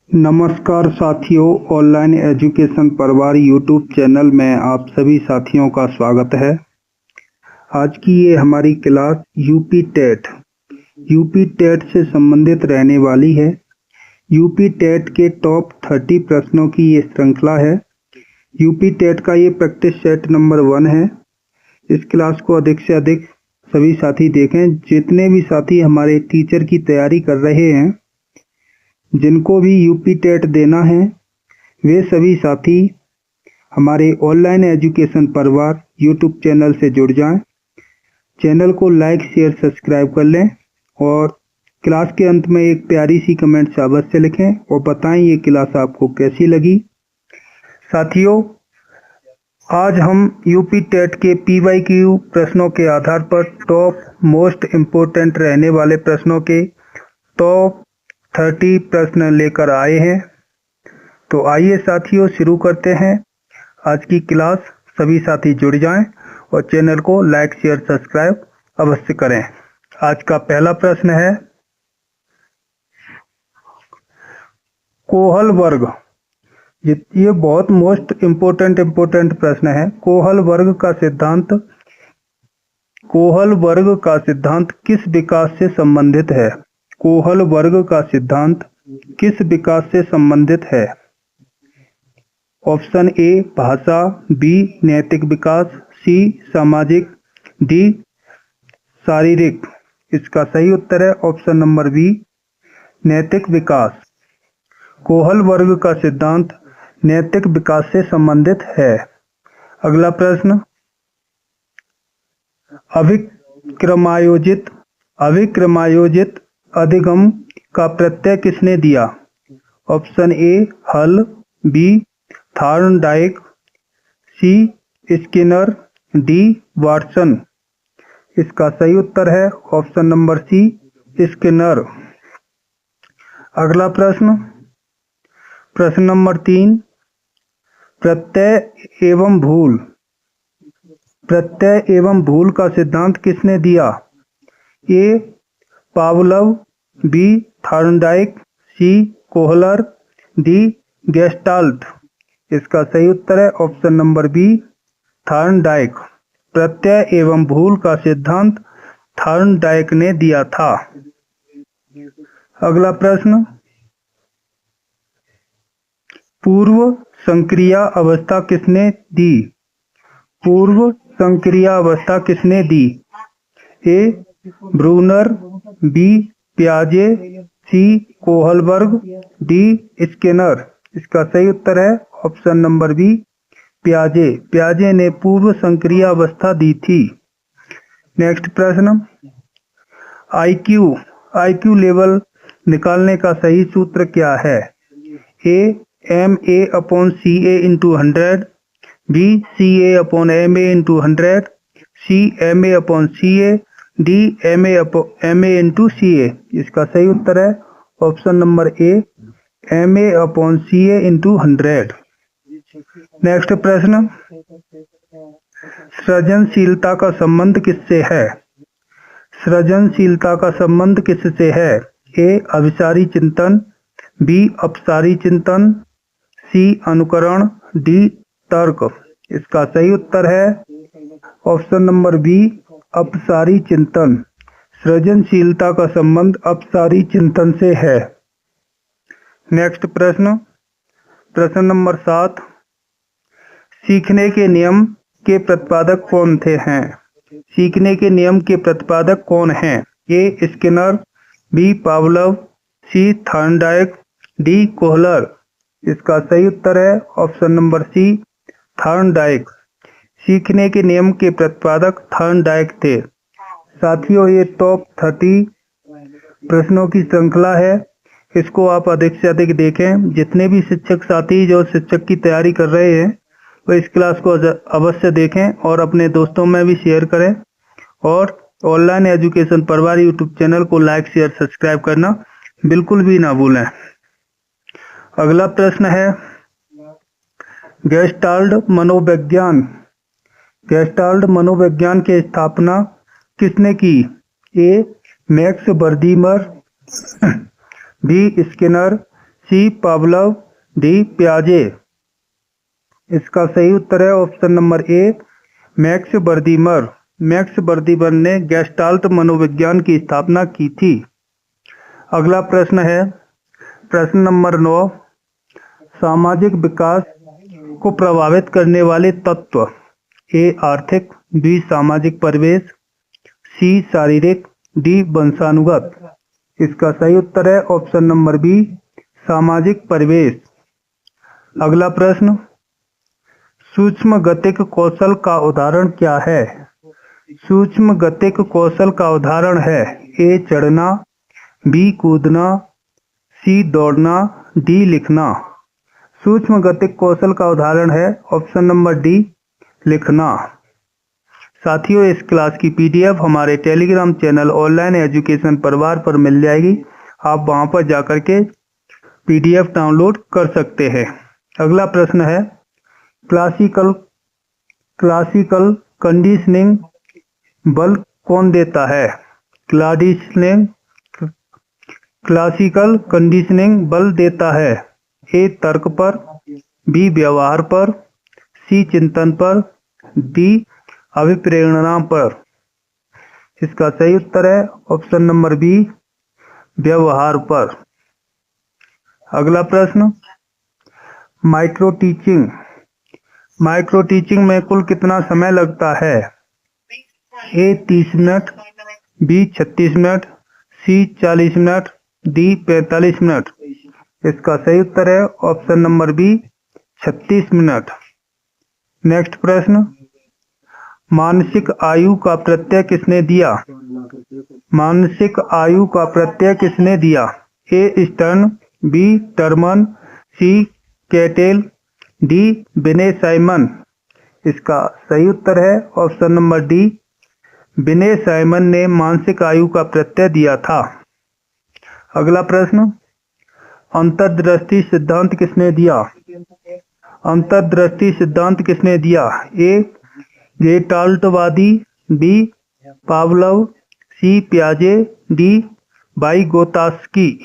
नमस्कार साथियों, online education परिवार यूट्यूब चैनल में आप सभी साथियों का स्वागत है। आज की ये हमारी क्लास यूपी टेट से संबंधित रहने वाली है। यूपी टेट के टॉप 30 प्रश्नों की ये श्रृंखला है। यूपी टेट का ये प्रैक्टिस सेट नंबर 1 है। इस क्लास को अधिक से अधिक सभी साथी देखें। जितने भी साथी हमारे टीचर की तैयारी कर रहे हैं, जिनको भी यूपी टेट देना है, वे सभी साथी हमारे ऑनलाइन एजुकेशन परिवार यूट्यूब चैनल से जुड़ जाएं। चैनल को लाइक शेयर सब्सक्राइब कर लें और क्लास के अंत में एक प्यारी सी कमेंट से अवश्य लिखें और बताएं ये क्लास आपको कैसी लगी। साथियों, आज हम यूपी टेट के PYQ प्रश्नों के आधार पर टॉप मोस्ट इम्पोर्टेंट रहने वाले प्रश्नों के टॉप 30 प्रश्न लेकर आए हैं। तो आइए साथियों, शुरू करते हैं आज की क्लास। सभी साथी जुड़ जाएं और चैनल को लाइक शेयर सब्सक्राइब अवश्य करें। आज का पहला प्रश्न है, कोहल वर्ग। ये बहुत मोस्ट इम्पोर्टेंट प्रश्न है। कोहल वर्ग का सिद्धांत किस विकास से संबंधित है? कोहल वर्ग का सिद्धांत किस विकास से संबंधित है? ऑप्शन ए भाषा, बी नैतिक विकास, सी सामाजिक, डी शारीरिक। इसका सही उत्तर है ऑप्शन नंबर बी नैतिक विकास। कोहल वर्ग का सिद्धांत नैतिक विकास से संबंधित है। अगला प्रश्न, अभिक्रमायोजित अधिगम का प्रत्यय किसने दिया? ऑप्शन ए हल, बी थॉर्नडाइक, सी स्किनर, डी वाटसन। इसका सही उत्तर है ऑप्शन नंबर सी स्किनर। अगला प्रश्न, प्रश्न नंबर 3, प्रत्यय एवं भूल का सिद्धांत किसने दिया? ए पावलोव, बी थॉर्नडाइक, सी कोहलर, डी गेस्टाल्ट। इसका सही उत्तर है ऑप्शन नंबर बी थॉर्नडाइक। प्रत्यय एवं भूल का सिद्धांत थॉर्नडाइक ने दिया था। अगला प्रश्न, पूर्व संक्रिया अवस्था किसने दी? पूर्व संक्रिया अवस्था किसने दी? ए ब्रूनर, बी पियाजे, सी कोहलबर्ग, डी स्किनर। इसका सही उत्तर है ऑप्शन नंबर बी पियाजे ने पूर्व संक्रिया अवस्था दी थी। नेक्स्ट प्रश्न, आईक्यू लेवल निकालने का सही सूत्र क्या है? ए MA/CA × 100, बी CA/MA × 100, सी MA/CA, डी MA × CA। इसका सही उत्तर है ऑप्शन नंबर ए MA/CA × 100। नेक्स्ट प्रश्न, सृजनशीलता का संबंध किससे है? सृजनशीलता का संबंध किससे है? ए अभिसारी चिंतन, बी अपसारी चिंतन, सी अनुकरण, डी तर्क। इसका सही उत्तर है ऑप्शन नंबर बी अपसारी चिंतन। सृजनशीलता का संबंध अपसारी चिंतन से है। नेक्स्ट प्रश्न, प्रश्न नंबर 7, सीखने के नियम के प्रतिपादक कौन थे हैं? सीखने के नियम के प्रतिपादक कौन हैं? ए स्किनर, बी पावलोव, सी थॉर्नडाइक, डी कोहलर। इसका सही उत्तर है ऑप्शन नंबर सी थॉर्नडाइक। सीखने के नियम के प्रतिपादक थॉर्नडाइक थे। साथियों, ये टॉप 30 प्रश्नों की श्रृंखला है। इसको आप अधिक से अधिक देखें। जितने भी शिक्षक साथी जो शिक्षक की तैयारी कर रहे हैं, वो इस क्लास को अवश्य देखें और अपने दोस्तों में भी शेयर करें। और ऑनलाइन एजुकेशन परिवार यूट्यूब चैनल को लाइक शेयर सब्सक्राइब करना बिल्कुल भी ना भूलें। अगला प्रश्न है, गेस्टाल्ट मनोविज्ञान की स्थापना किसने की? A Max Wertheimer, B Skinner, C Pavlov, D पियाजे। इसका सही उत्तर है option number A, Max Wertheimer. Max Wertheimer ने गेस्टाल्ट मनोविज्ञान की स्थापना की थी। अगला प्रश्न है प्रश्न नंबर 9, सामाजिक विकास को प्रभावित करने वाले तत्व। ए आर्थिक, बी सामाजिक परिवेश, सी शारीरिक, डी वंशानुगत। इसका सही उत्तर है ऑप्शन नंबर बी, सामाजिक परिवेश। अगला प्रश्न, सूक्ष्म गतिक कौशल का उदाहरण क्या है? सूक्ष्म गतिक कौशल का उदाहरण है ए चढ़ना, बी कूदना, सी दौड़ना, डी लिखना। सूक्ष्म गतिक कौशल का उदाहरण है ऑप्शन नंबर डी, लिखना। साथियों, इस क्लास की पीडीएफ हमारे टेलीग्राम चैनल ऑनलाइन एजुकेशन परिवार पर मिल जाएगी। आप वहां पर जाकर के पीडीएफ डाउनलोड कर सकते हैं। अगला प्रश्न है क्लासिकल कंडीशनिंग बल कौन देता है? क्लासिकल कंडीशनिंग बल देता है ए तर्क पर, बी व्यवहार पर, सी चिंतन पर, डी अभिप्रेरणा पर। इसका सही उत्तर है ऑप्शन नंबर बी, व्यवहार पर। अगला प्रश्न, माइक्रो टीचिंग में कुल कितना समय लगता है? A 30 minute, B 36 minute, C 40 minute, D 45 minute. इसका सही उत्तर है option number B, 36 minute. Next प्रश्न, मानसिक आयु का प्रत्यय किसने दिया? मानसिक आयु का प्रत्यय किसने दिया? ए स्टर्न, बी टर्मन, सी कैटेल, डी विनय साइमन। इसका सही उत्तर है ऑप्शन नंबर डी, विनय साइमन ने मानसिक आयु का प्रत्यय दिया था। अगला प्रश्न, अंतर्दृष्टि सिद्धांत किसने दिया? अंतर्दृष्टि सिद्धांत किसने दिया? ए गेस्टाल्टवादी, बी पावलोव, सी पियाजे, डी वाइगोत्स्की।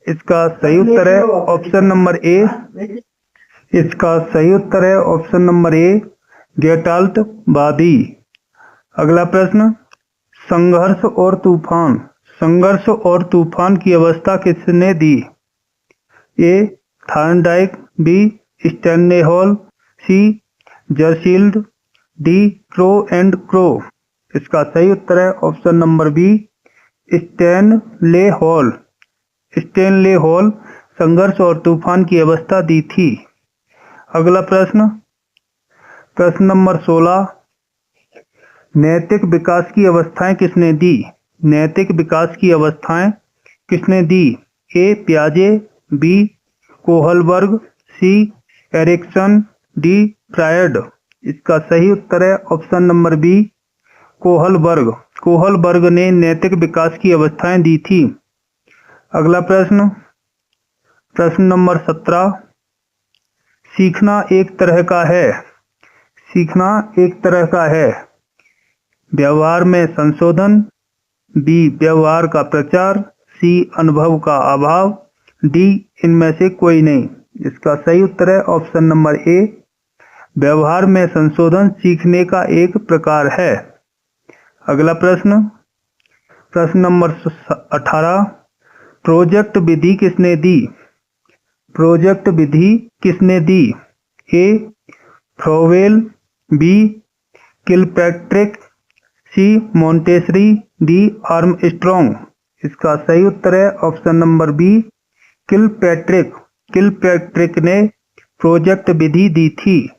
इसका सही उत्तर है ऑप्शन नंबर ए। इसका सही उत्तर है ऑप्शन नंबर ए, गेस्टाल्टवादी। अगला प्रश्न, संघर्ष और तूफान की अवस्था किसने दी? A Thorndike, B Stanley, C Jersild, D Crow and Crow. इसका सही उत्तर है option number B, Stanley Hall संघर्ष और तूफान की अवस्था दी थी। अगला प्रश्न नंबर 16, नैतिक विकास की अवस्थाएं किसने दी? नैतिक विकास की अवस्थाएं किसने दी? ए पियाजे, बी कोहलबर्ग, सी एरिक्सन, डी फ्रायड। इसका सही उत्तर है ऑप्शन नंबर बी, कोहलबर्ग ने नैतिक विकास की अवस्थाएं दी थी। अगला प्रश्न नंबर 17, सीखना एक तरह का है। व्यवहार में संशोधन, बी व्यवहार का प्रचार, सी अनुभव का अभाव, डी इनमें से कोई नहीं। इसका सही उत्तर है ऑप्शन नंबर ए, व्यवहार में संशोधन सीखने का एक प्रकार है। अगला प्रश्न नंबर 18, प्रोजेक्ट विधि किसने दी? ए फ्रोवेल, बी किलपैट्रिक, सी मोंटेसरी, डी आर्मस्ट्रॉन्ग। इसका सही उत्तर है ऑप्शन नंबर बी, किलपैट्रिक ने प्रोजेक्ट विधि दी थी।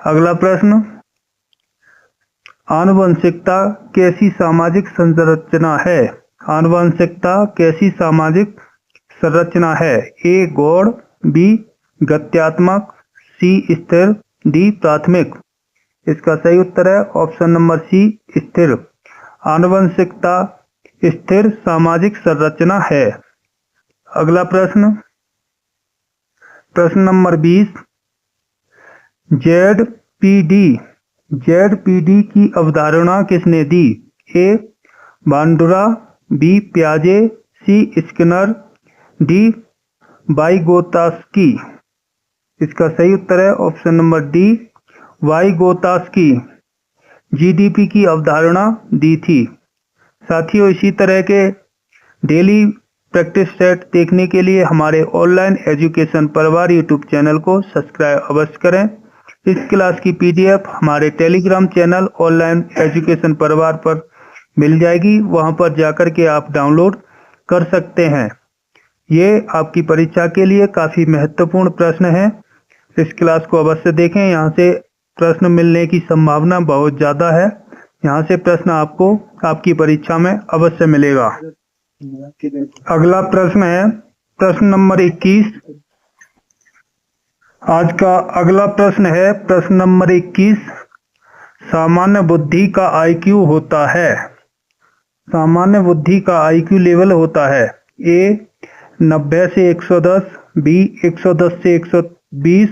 अगला प्रश्न, आनुवंशिकता कैसी सामाजिक संरचना है? आनुवंशिकता कैसी सामाजिक संरचना है? ए गौड़, बी गत्यात्मक, सी स्थिर, डी प्राथमिक। इसका सही उत्तर है ऑप्शन नंबर सी, स्थिर। आनुवंशिकता स्थिर सामाजिक संरचना है। अगला प्रश्न नंबर 20, जेडपीडी की अवधारणा किसने दी? ए बांडुरा, बी पियाजे, सी स्किनर, डी वाइगोत्स्की। इसका सही उत्तर है option number D Vygotsky. GDP की अवधारणा दी थी। साथियों, इसी तरह के डेली प्रैक्टिस सेट देखने के लिए हमारे ऑनलाइन एजुकेशन परिवार यूट्यूब चैनल को सब्सक्राइब अवश्य करें। इस क्लास की पीडीएफ हमारे टेलीग्राम चैनल ऑनलाइन एजुकेशन परिवार पर मिल जाएगी, वहां पर जाकर के आप डाउनलोड कर सकते हैं। ये आपकी परीक्षा के लिए काफी महत्वपूर्ण प्रश्न है। इस क्लास को अवश्य देखें, यहाँ से प्रश्न मिलने की संभावना बहुत ज्यादा है। यहाँ से प्रश्न आपको आपकी परीक्षा में अवश्य मिलेगा। अगला प्रश्न है प्रश्न नंबर 21। आज का अगला प्रश्न है प्रश्न नंबर 21। सामान्य बुद्धि का आईक्यू होता है। सामान्य बुद्धि का आईक्यू लेवल होता है ए 90 से 110, बी 110 से 120,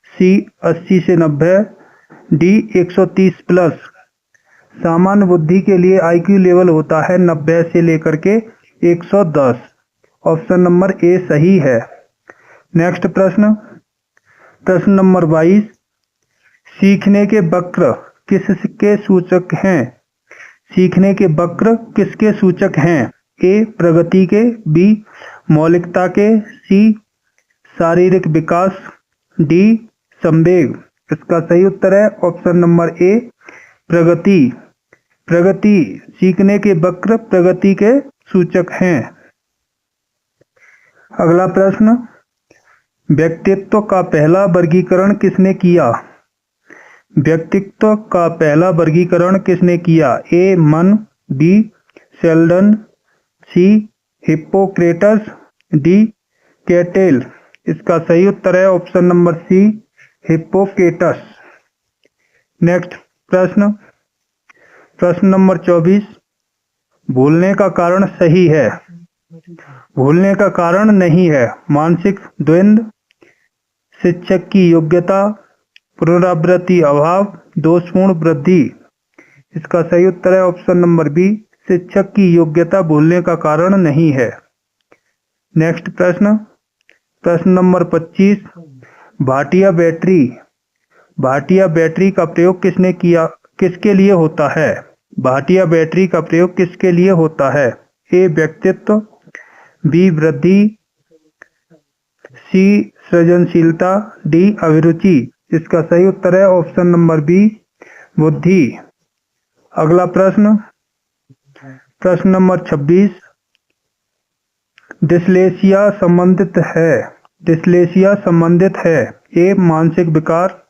सी 80 से 90, डी 130 प्लस। सामान्य बुद्धि के लिए आईक्यू लेवल होता है 90 से लेकर के 110। ऑप्शन नंबर ए सही है। नेक्स्ट प्रश्न, प्रश्न नंबर 22। सीखने के वक्र किसके सूचक हैं? सीखने के वक्र किसके सूचक हैं? ए प्रगति के, बी मौलिकता के, सी शारीरिक विकास, डी संवेग। इसका सही उत्तर है ऑप्शन नंबर ए प्रगति। प्रगति, सीखने के वक्र प्रगति के सूचक हैं। अगला प्रश्न, व्यक्तित्व का पहला वर्गीकरण किसने किया? व्यक्तित्व का पहला वर्गीकरण किसने किया? A Mann, B Sheldon, C Hippocrates, D Cattell. इसका सही उत्तर है option number C Hippocrates. Next प्रश्न, प्रश्न नंबर 24। भूलने का कारण सही है, भूलने का कारण नहीं है। मानसिक द्वंद्व, शिक्षक की योग्यता, पुनरावृत्ति अभाव, दोषपूर्ण वृद्धि। इसका सही उत्तर है ऑप्शन नंबर बी शिक्षक की योग्यता भूलने का कारण नहीं है। नेक्स्ट प्रश्न, प्रश्न number 25। Bhatia battery, Bhatia battery का प्रयोग किसने किया, किसके लिए होता है? भाटिया बैटरी का प्रयोग किसके लिए होता है? ए व्यक्तित्व, बी वृद्धि, सी सृजनशीलता, डी अभिरुचि। इसका सही उत्तर है ऑप्शन नंबर बी बुद्धि। अगला प्रश्न, प्रश्न नंबर 26। डिस्लेक्सिया संबंधित है, डिस्लेक्सिया संबंधित है। ए मानसिक विकार,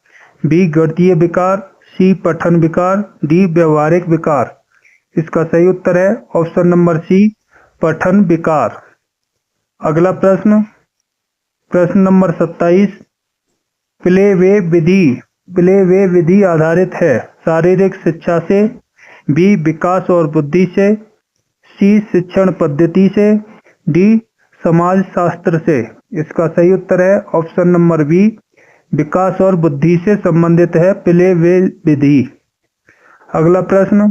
बी गणितीय विकार, सी पठन विकार, डी व्यवहारिक विकार। इसका सही उत्तर है ऑप्शन नंबर सी पठन विकार। अगला प्रश्न, प्रश्न नंबर 27। प्ले वे विधि, प्ले वे विधि आधारित है। शारीरिक शिक्षा से, बी विकास और बुद्धि से, सी शिक्षण पद्धति से, डी समाज शास्त्र से। इसका सही उत्तर है ऑप्शन नंबर बी विकास और बुद्धि से संबंधित है प्ले वे विधि। अगला प्रश्न,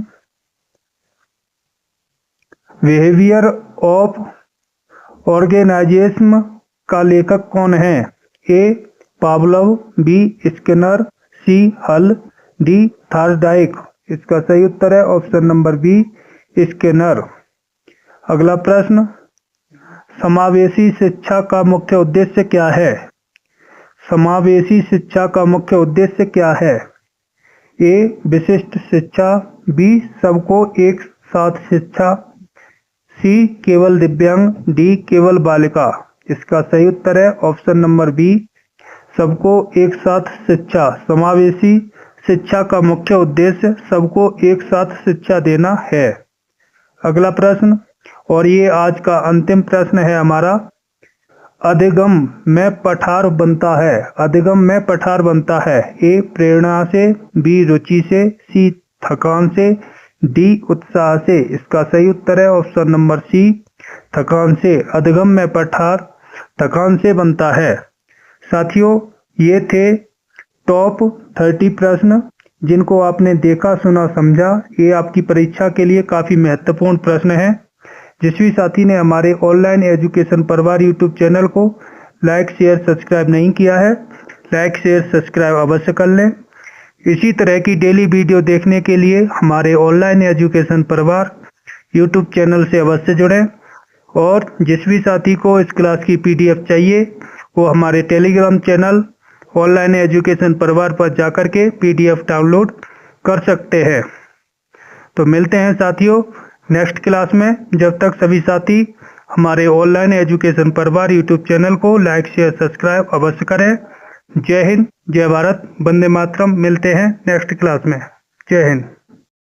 बिहेवियर ऑफ ऑर्गेनाइजेशन का लेखक कौन है? ए पावलोव, बी स्किनर, सी हल, डी थॉर्नडाइक। इसका सही उत्तर है ऑप्शन नंबर बी स्किनर। अगला प्रश्न, समावेशी शिक्षा का मुख्य उद्देश्य क्या है? समावेशी शिक्षा का मुख्य उद्देश्य क्या है? ए विशिष्ट शिक्षा, बी सबको एक साथ शिक्षा, सी केवल दिव्यांग, डी केवल बालिका। इसका सही उत्तर है ऑप्शन नंबर बी सबको एक साथ शिक्षा। समावेशी शिक्षा का मुख्य उद्देश्य सबको एक साथ शिक्षा देना है। अगला प्रश्न, और ये आज का अंतिम प्रश्न है हमारा। अधिगम में पठार बनता है, अधिगम में पठार बनता है। ए प्रेरणा से, बी रुचि से, सी थकान से, डी उत्साह से। इसका सही उत्तर है ऑप्शन नंबर सी थकान से। अधिगम में पठार थकान से बनता है। साथियों, ये थे टॉप 30 प्रश्न जिनको आपने देखा, सुना, समझा। ये आपकी परीक्षा के लिए काफी महत्वपूर्ण प्रश्न है। जिस भी साथी ने हमारे ऑनलाइन एजुकेशन परिवार यूट्यूब चैनल को लाइक शेयर सब्सक्राइब नहीं किया है, लाइक शेयर सब्सक्राइब अवश्य कर लें। इसी तरह की डेली वीडियो देखने के लिए हमारे ऑनलाइन एजुकेशन परिवार यूट्यूब चैनल से अवश्य जुड़ें। और जिस भी साथी को इस क्लास की PDF चाहिए वो हमारे टेलीग्राम चैनल ऑनलाइन एजुकेशन परिवार पर जाकर के PDF डाउनलोड कर सकते हैं। तो मिलते हैं साथियों नेक्स्ट क्लास में। जब तक सभी साथी हमारे ऑनलाइन एजुकेशन परिवार यूट्यूब चैनल को लाइक शेयर सब्सक्राइब अवश्य करें। जय हिंद, जय भारत, वंदे मातरम। मिलते हैं नेक्स्ट क्लास में। जय हिंद।